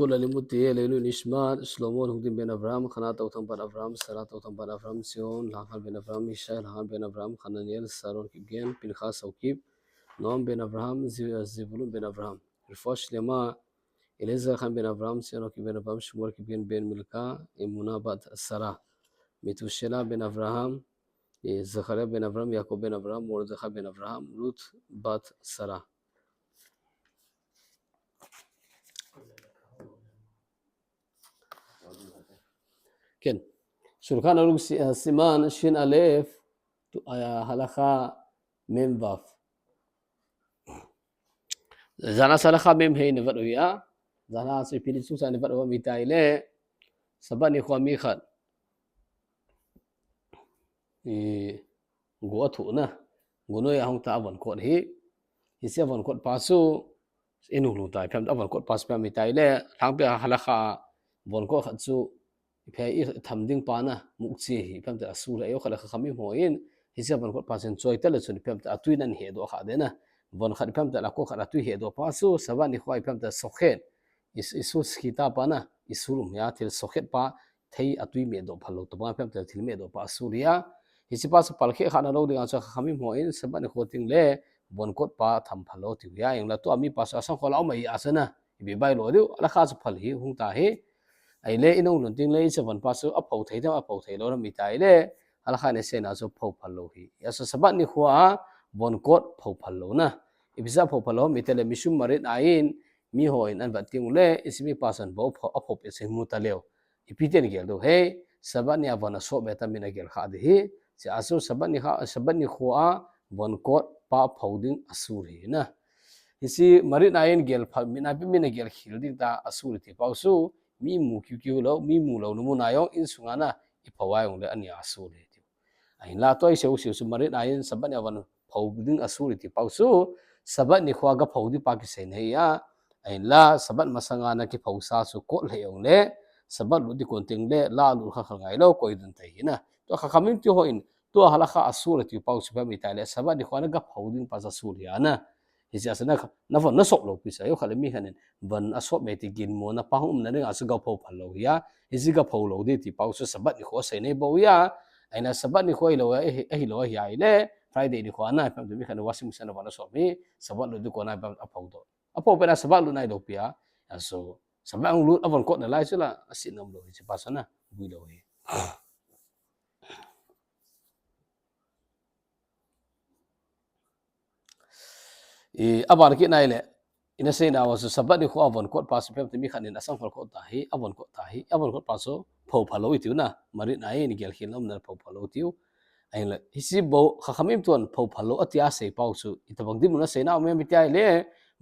سكول لمدي ليلو نشمات شلومون هدين بين أبرام خنا توتم بين أبرام سرا توتم بين أبرام سيون لحال بين أبرام ميشايل لحال بين أبرام خنانيل سارون كيبين بنخاس وكيب نوم بين أبرام زيبولون بين أبرام رفوش لما إليزا خان بين أبرام سيون كيبين أبرام شمور كيبين بين ملكا إمونا بات سرا ميتوشيلا بين أبراهام زخريا بين أبرام يعقوب بين أبرام مردخا بين أبرام روت بات سرا כן, שולחן ערוך סימן שין א' הלכה מ' ו'. זנס הלכה מ' ה' נבדויה, זנס פיליצוס נבדויה מתאילה, סבא ניחו מיחד. גואטו נה, גונו יהום תאבן קוד היא, יסיאבן קוד פסו, אינו לוטאי, פעם תאבן קוד פס פעם מתאילה, תang בי הלכה בון קוד חדשו, pai thamding pana mukchi hi pamta asura yo khala khami hoin hisia ban ko pasen choi tele chuni pamta atuin an he do kha dena bon kha pamta la ko kha tu he do pasu sabani khwai pamta sokhet isu skita pana isurum ya thil sokhet pa thei atui me do phalo to ba pamta thil me do pa suria hisi pas palkhe khana ro dinga cha khami hoin sabani khoting le bon ko pa tham phalo ti ya yang la to ami pas asang khola mai asana ibe bai lo du ala kha chu phal hi hung ta he ai le inong lun ting le se van pasu apau thei da apau thei lo na mi tai le ala kha ne se na so phau phal lo hi ya so sabat ni khwa bon kot phau phal lo na ibisa phau phal lo mi tele misum marit ain mi hoin an ba ting le ismi pasan bo apau pe se mu ta leo ipiten gel do he sabat ni avana so be ta min gel kha de hi se aso sabat ni khwa bon kot pa phau ding asur hi na isi marit ain gel phal mina bi min gel khil ding ta asur ti pausu mi mu kyu lo mi mu lo nu na yong in sungana ipawai ong le ania asuri ti ai la toi seu su marit ain sabat awan phau ding asuri ti pausu sabat ni khwa ga phau di pa ki sei nei ya ai la sabat masanga na ki phau sa su ko le ong le sabat lu di kon ting le la lu kha kha ngai lo koi dun tai na to kha khamin ti ho in to hala kha asuri ti pausu ba mi tai le sabat ni khwa na ga phau ding pa sa suri ya na hisia sana na von na sok lo pisa yo khala mi hanen van asop me ti gin mo na pahum na ring asu ga pho phalo ya hisi ga pho lo de ti pau so sabat ni kho sei nei bo ya aina sabat ni khoi lo hi lo ya ile friday ni kho na pam mi khan washing machine na van so mi sabat lo du ko na pam apau do apau pe na sabat lu nai do pia so sabat lu avon ko na lai sila asin nam lo hi pasana bui lo hi abar ki nai le ina sei na was sabat ni kho avon ko pas pem mi khanin asang phal ko ta hi avon ko paso pho phalo itiu na mari nai ni gel khilom na pho phalo tiu ai le hisi bo kha khamim ton pho phalo atia sei pau su itabang di muna sei na me mi tai le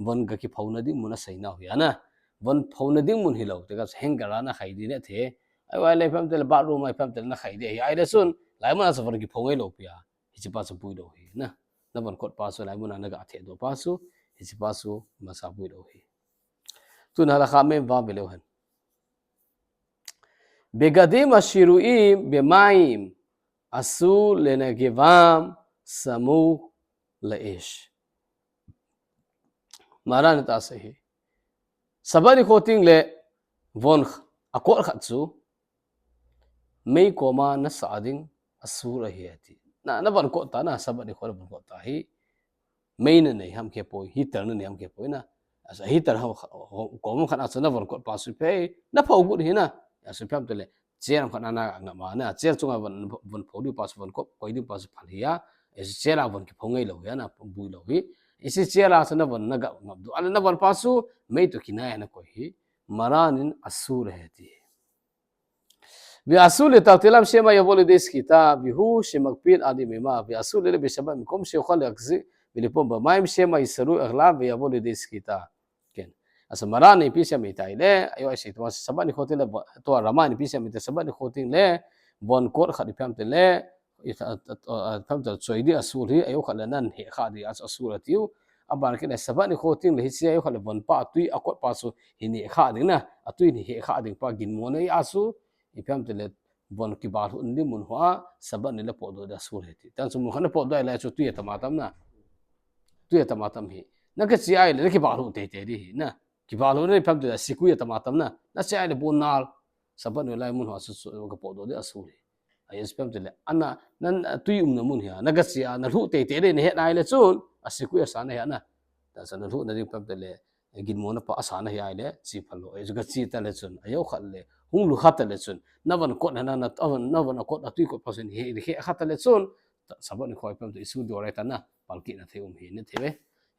bon ga ki pho na ding muna sei na ya na bon pho na ding mun hilo te ga hengara na khai di ne the ai wa le pem te ba room ai pem te na khai de ai le sun lai mana sa ki pho ngai lo pia hisi pa sa pui do hi na na bon kot paso lai muna na ga the do pasu hisi pasu masa pui do hi tu na la kha me va belo han begadim ashiruim bemaim asu lenagevam samu laish maran ta sahi sabani khoting le von akor khatsu mei koma na sading asura hiati na ban ko ta na sabani khor ban ko ta hi mei na nei ham ke poi hitar na nei ham ke poi na asa hitar ha ko mo khana chana ban ko pasu pe na phau gu hi na asu pham tele cher khana na nga ma na cher chunga ban phau di pasu ban ko koi di pasu phalia es cher ban ki phongai lo ya na bui lo hi isi cher la chana ban na ga ngam du ala na ban pasu mei to kinaya na ko hi maranin asura heti ויעשו לתרתלם שמא יבוא לידי סחיטה, והוא שמקפיד עד ימימה, ויעשו לילה בשבת, במקום שיוכל להחזיק ולפום במים, שמא יסרו אכלה ויבוא לידי סחיטה. כן. אז מראה נפיסיה מתאילה, היו עשית, אז סבא נכותים לתואר רמה, נפיסיה מתאילה, סבא נכותים לבון קור, חד פעמת לה, פעמת צועדי אסורי, היו חלנן חדי אסורתיו, אבל כן, סבא נכותים להציע, היו חלבון פה, אתוי אקות פסו, הנה חדי, אתוי הנה חדי, פה גנמוני אסו, ipam tele bon ki bar undi mun hwa saban ne po do da sur heti tan sum khana po do la chu tuya tamatam hi na ka chi ai le ki bar hu te te ri na ki ba lo ne pham te sikui ta ma tam na se ai le bon nal sabat no lai mun ha su ka po do de asu le ai spam te le ana nan tui na mun hi na ga sia na lu te te ne he nai le chun asikui asa na ya na ta san lu na ri pham te le gin mo na pa asa na hi ai le chi phalo ai ga chi ta le chun ayo khat le hung lu khat le chun navan ko na na navan ko atui ko pasen he he khat le chun sabat ni khoi pham te isu do re ta na palki na the hi ne thebe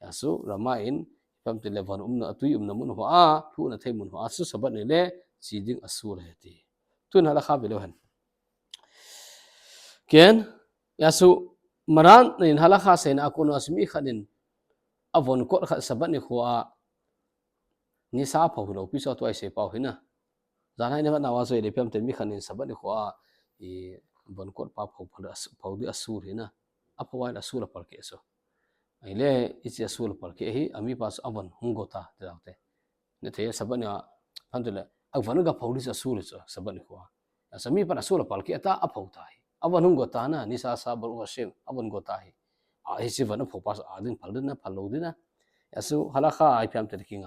asu rama in pham te le van na atui na mun ho a thu na the mun ho asu sabat ni le chi ding asu le ti tun hala kha belo han ken yasu maran in hala kha sen akono asmi khanin avon ko kha sabat ni kho a ni sa pho lo pi so twai se pau hina zanai ne na wa so le pham te mi khanin sabat ni kho a i bon ko pa pho pho di asu hina apawai asu la par ke so aile ichi asu la par ke hi ami pas avon hungota te ne the sabat ni phandule avon ga pho di asu le so sabat ni kho a sami pa asu la par ke ta apho ta hi avon hungota na ni sa sa bar wa shem avon gota hi a isi van pho pas a din phal din na phalo din na asu halakha ai pham te king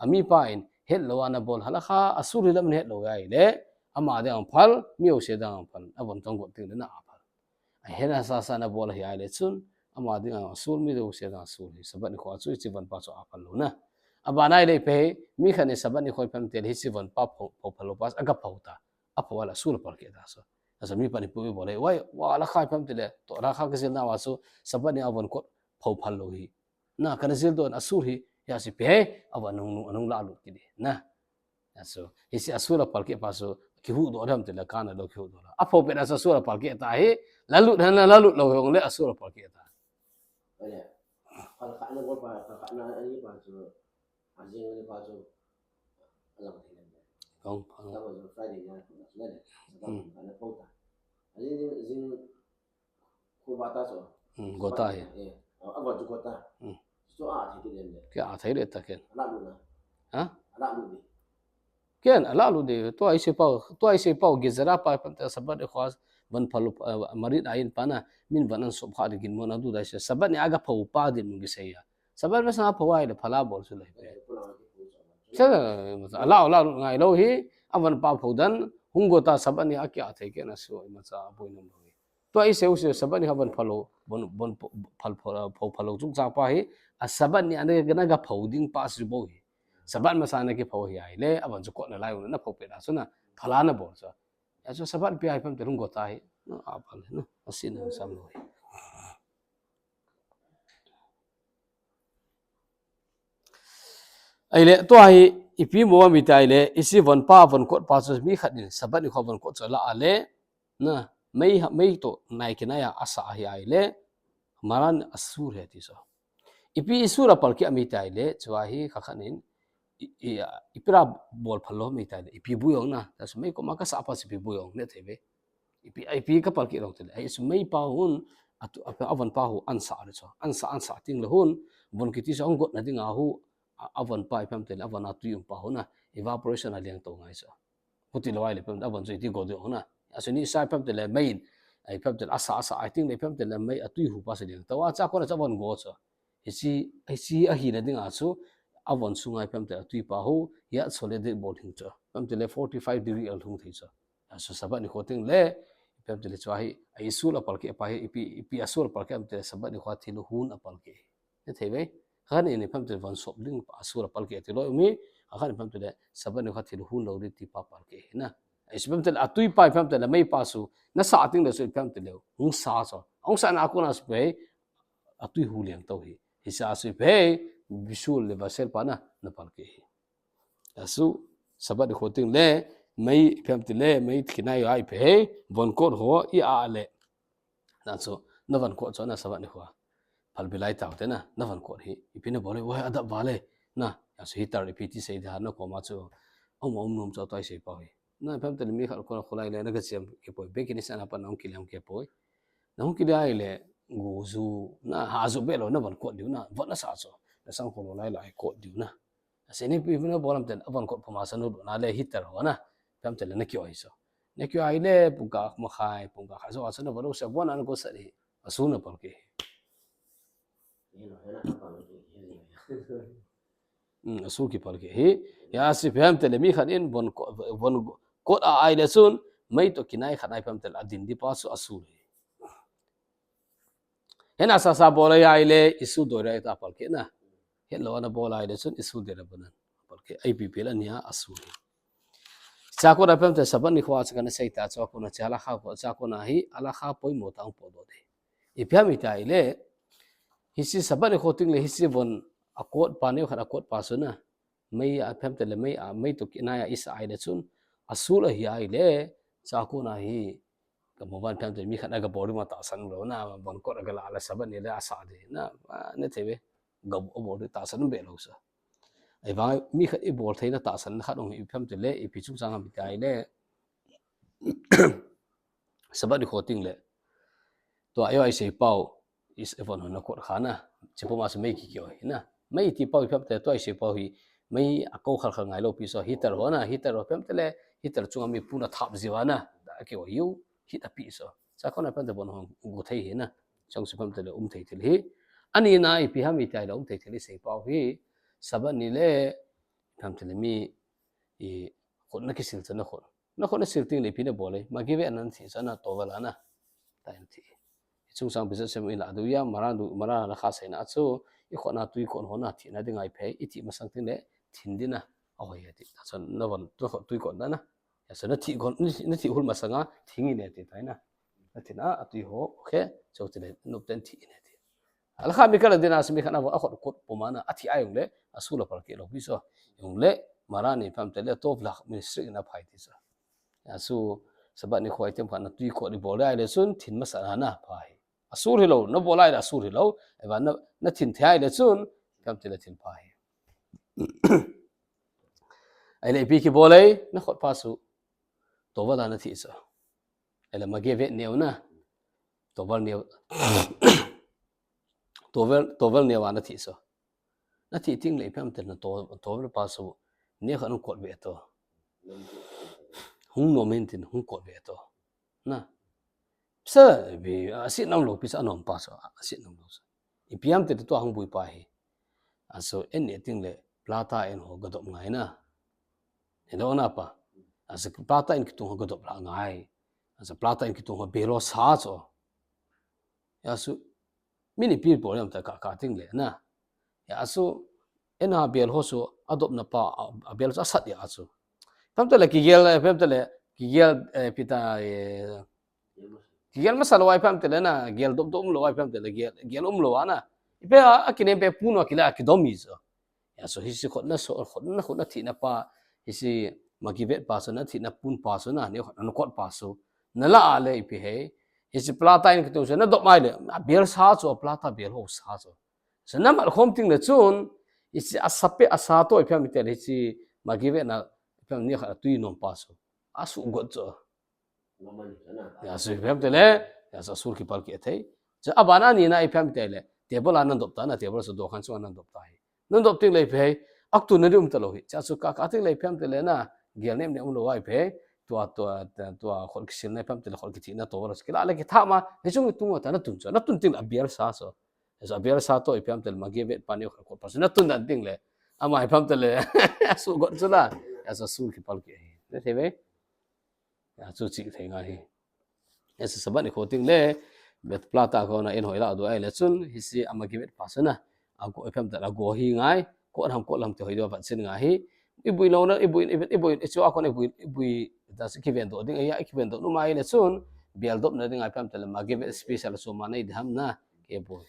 ami pa in het lo ana bol halakha asu ri lam het lo ya ile ama de ang phal miu se dang ang phal avon tong go ting na a phal ai hena sa sa na bol hi ai le chun ama de ang asu mi do se dang asu hi sabat ni kho chu chi van pa so a phal lo na aba nai le pe mi khane sabat ni khoi pham te hi chi van pa pho phalo pas aga phau ta apa wala sul par ke da so asa mi pa ni pu bole wai wa la khai pham te le to ra kha ke sil na wa so sabat ni avon ko phau phal lo hi na kana sil don asu hi ya si pe awa nung la lu ki na so isi asura pal ke paso ki hu do ram te la kana lo ki hu do la apho pe asa asura pal ke ta he lalu lo hong le asura pal ke ta ole pal ka na go pa ka na ani pa so ajing ni pa so alam ni ne kong ta was friday ya na ne ta na po ta ani jing ko ba ta so gota he awa ju gota so a thi de ne ke a thai le ta ken ala lu na ha ala lu ni ken ala lu de to ai se pau ge zara pa pa ta sabat e khwas ban phalu marit ain pana min vanan so pha de gin mon adu da se sabat ni aga phau pa din mu gi se ya sabat ma sa phawai le phala bol su le pe sa ala ngai lo hi avan pa phau dan hungota sabat ni akya thai ke na so ma sa boi nam lo to ai se sabat ni haban phalo bon phau phalo chung cha pa hi a sabat ni ane gana ga phau ding pa si bo hi sabat ma sa na ke phau hi ai le avan chu ko na lai na phau pe da so na phala na bol so ya so sabat pe ai pam te rung gota hi no a phal no asin na sam lo hi ai le to ai ipi mo mi tai le isi von pa von ko pa so mi khat ni sabat ni kho von ko cha la ale na mei to nai ke na ya asa hi ai le maran asur he ti so ipi isura pal ki ami tai le chwa hi kha khanin ipira bol phalo mi tai le ipi bu yong na ta so mei ko ma ka sa pa si pi bu yong ne thebe ipi ka pal ki rong te ai so mei pa hun atu avan pa hu an sa ting le hun bon ki ti so ngot na ding a hu avan pa pam te avan atu yum pa hu na evaporation a liang to ngai so puti lawai le pam avan so ti go de na aso ni sai pam te le main ai pam te asa I think le pam te le mai atu hu pa se liang to wa cha ko na cha bon go so isi a hi na ding a so avon sungai pam te atu pa hu ya chole de bol hing cho pam te le 45 degree al thung thei cho aso sabat ni khoting le pam te le chwa hi ai sul apal ke pa hi ipi asul apal ke am te sabat ni khwa thilu hun apal ke ne thebe khan ni pam te van sop ding asul apal ke te lo mi khan pam te le sabat ni khwa thilu hun lo ri ti pa pal ke na ai pam te atu pa pam te le mai pa su na sa ting le so pam te le hung sa so ong sa na ko na spe atu hu liang to hi isa su pe visual le basel pa na pal ke asu sabat ni khoting le mai phem ti le mai thina yo ai pe von ko ho I a le na so na van ko cho na sabat ni khwa phal bilai taw te na van ko hi ipine bole wa ada vale na asu hitar repeat sei da no ko ma chu om nom cho tai sei pa hi na phem te mi khal ko khulai le na ga chem ke poi be ki ni sana pa nong kilam ke poi nong ki dai le ngu zu na ha zu be lo na van ko diu na van na sa so na sang ko lai lai ko diu na aseni pi na bolam ten avan ko phama sanu na le hitar ho na pam te le na kyo ai so ne kyo ai le puka ma khai puka kha so asana baro se bon an ko sari asuna pal ke ni no hena pa lo ni asul ki pal ke hi ya si pham tele mi khan in bon kot a ai le sun mai to kinai khanai pham tel adin di pa su asul hena sa sa bola ya ile isu do ra ta pal ke na hello na bola ile sun isu de ra banan pal ke ipp la nia asul cha ko ra pham te saban ni khwa cha kana sai ta cha ko na chala kha ko cha ko na hi ala kha poi mo tang po do de i pham ita ile hisi saban ni khoting le hisi bon akot pa ne khara akot pa su na mai a pham te le mai to kinaya is ai le sun asul a hi ai le cha ko na hi ka mobile pham te mi khana ga body ma ta san lo na bon ko ga la saban ni le asa de na ne thebe ga body ta san be lo sa ai wa mi khat i bol theina ta san khat ong i pham te le i pi chung sang am tai le saban ni khoting le to ayo ai sei pau is evon na ko khana chipo ma se mai ki kyo na mai ti pau pham te to ai sei pau hi mai a ko khal khal ngai lo pi so hitar ho na hitar ho pham te le hitar chung mi puna thap ziwana da ke o yu hit a pi so cha ko na pham te bon hong go thei hi na chong se pham te le thei thil hi ani na i pi ha mi tai lo thei thil sei pau hi saban ni le pham te le mi i khon na ki sil chana khon na sil ting le pi ne bole ma gi ve anan thi sana to wala na tai thi chung sang business sem ila du ya mara na kha sai na chu I khona tui kon hona thi na dingai phe I thi ma sang tin le thin dina a hoi ya ti san na von to tui kon na ya san na thi kon ni thi hul ma sanga thingi ne ti tai na thina atui ho khe chau ti le nup ten thi ne ti al kha mi kala dina smi khana a khot kot pomana a thi ayong le asula par ke lo bi so yong le mara ni pham te le top lak ministry na phai ti sa ya su sabat ni khoi tem khana tui ko ni bol ai le sun thin ma sa na phai asur hi lo no bolai da asur hi lo eba na thin thai le chun kam ti le thin phai ai le bi ki bolai na khot pa su to wala na thi sa ai le mage ve neu na to wal neu to wal neu na thi sa na thi ting le pham te na to wal pa su ne khan ko ve to hung no men tin hung ko ve to na sa bi asit nam lo pisa anom pa so asit nam lo ipiam te to hang bui pa hi aso en ne ting le plata en ho gadop ngai na elo na pa aso plata en kitung ho gadop la ngai aso plata en kitung ho belo sa so ya su mini pi bo yam ta ka ting le na ya aso en ha bel ho so adop na pa bel sa sat ya aso pam te le ki gel pita gel masal wai pam te le na gel dom lo wai pam te le gel lo ana ipe akine pe puno akila akidomi so ya so hisi khotna thi na pa hisi magivet pa so na thi na pun pa so na ne khotna kot pa so na la ale ipe he hisi plata in kitu so na dop mai le bel sa so plata bel ho sa so so na mal khom ting le chun hisi asape asato ipe mi te hisi magivet na ipe ni kha tui nom pa so asu got so ya so pham te le ya so sur ki pal ki thei ja abana ni na ipham te le table anan dop ta na table so do khan so anan dop ta hi non dop ting le phe ak tu na rum ta lo hi cha so ka ting le pham te le na gel nem ne um lo wai phe to khol ki sil na pham te le khol ki thi na to wala skila le ki tha ma he chung tu ta na tun so na tun ting abiar sa so so abiar sa to ipham te ma ge vet pa ne khol pa so na tun dan ting le ama ipham te le so got so la ya so sur ki pal ki hi ne the be ya chu chi thei nga hi es sabat ni khoting le bet plata ko na en hoila do ai le chun hisi amagivet pasana ago fm ta go hi ngai ko ham ko lam te hoido bat sin nga hi ibui lo na ibui chu akon ibui da se kiven do ding ya kiven do no mai le chun bial dop na ding ai fm ta le magivet special so manai dham na ke boy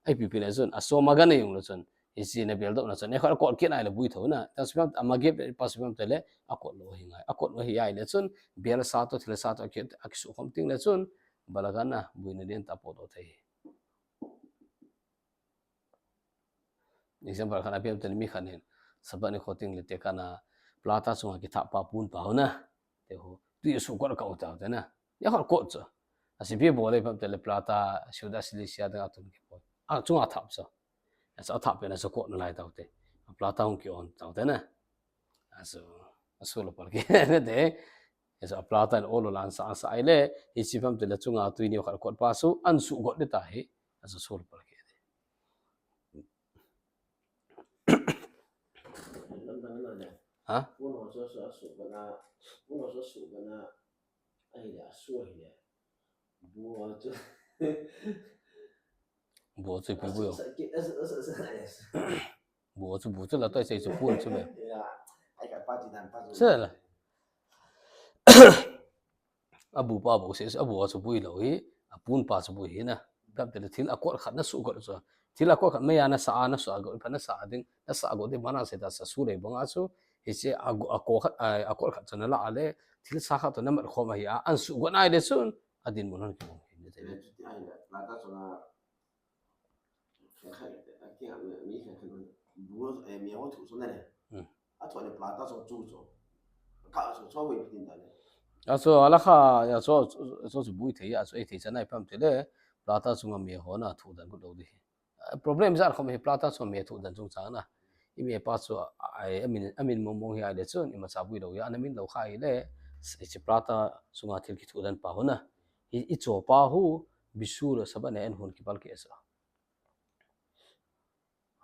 ai pi le chun aso magane yung lo chun hisi na bial dop na chun e khar ko kin ai le bui tho na ta spam amagivet pasam ta le akot lo hi ngai akot lo hi ai le chun bial sa to thile sa to ke aksu khom ting le chun balagana buina den ta podo thei example khana pem tel mi khanin sabani khoting le te kana plata sunga ki tha pa pun pa na te ho tu su ko ka uta ta na ya khar ko cha asi bi bo le pem tel plata shuda silisia da atun ki po a chunga thap sa sa thap pe na so ko na lai ta te plata hong ki on ta ta na aso lo par ke ne de esa plata en olo lan sa ai le hisi pham te la chunga tu ni khar kot pa su an su got de ta hi asa sol par ke ฮะ 不能说是手跟他，不能说手跟他，哎呀，说一点，我这，บ่สิไปบ่ 是，บ่สิบ่ละต้อยใส่สุพูนใช่ไหม 对呀，还敢把鸡蛋把住，是了abu pa bo se abu wa chubui lo hi apun pa chubui hi na pam te thil akol khat na su go so thil akol khat me ya na sa na so go pa na sa ding na sa go de mana se ta sa su le bonga chu hi se akol khat akol khat chana la ale thil sa khat na mar khoma hi an su go nai le sun adin mon han ki mo ni te 哎呀，那他说呢，看，听没看看到，如果哎棉花土说那嘞，啊，做的不拉到说煮做，搞说稍微不定的嘞。aso ala kha ya so chubui the ya so e the chanai pam te le plata chunga me ho na thu dan ko do di problem za khom he plata so me thu dan chung cha na I me pa so amin mong hi ale chun I ma sa bui lo ya anamin lo kha hi le se plata chunga thil ki thu dan pa ho na I cho pa hu bisur sabane en hun ki pal ke sa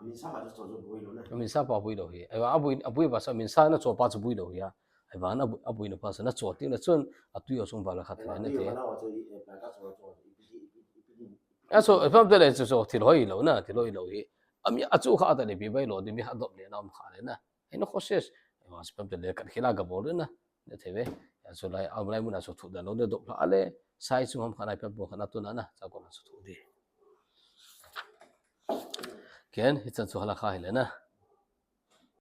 amin sa ba就不会了呢。 amin sa pa bui lo hi ai abui ba sa min sa na cho pa chu bui lo ya ai ba na abui na pa sa na cho ti na chun atu yo sung ba la khat na te 那我就那他说做一笔 aso pam te le so thil hoi lo na thil hoi lo hi ami achu kha ta le bi bai lo de mi ha dop le na kha le na eno khoses was pam te le kan khila ga bol na ne theve so lai am lai mu na so thu da lo de dop la ale sai chu ham khana pam bo khana tu na na cha ko na so thu di ken hi chan chu hala kha hi le na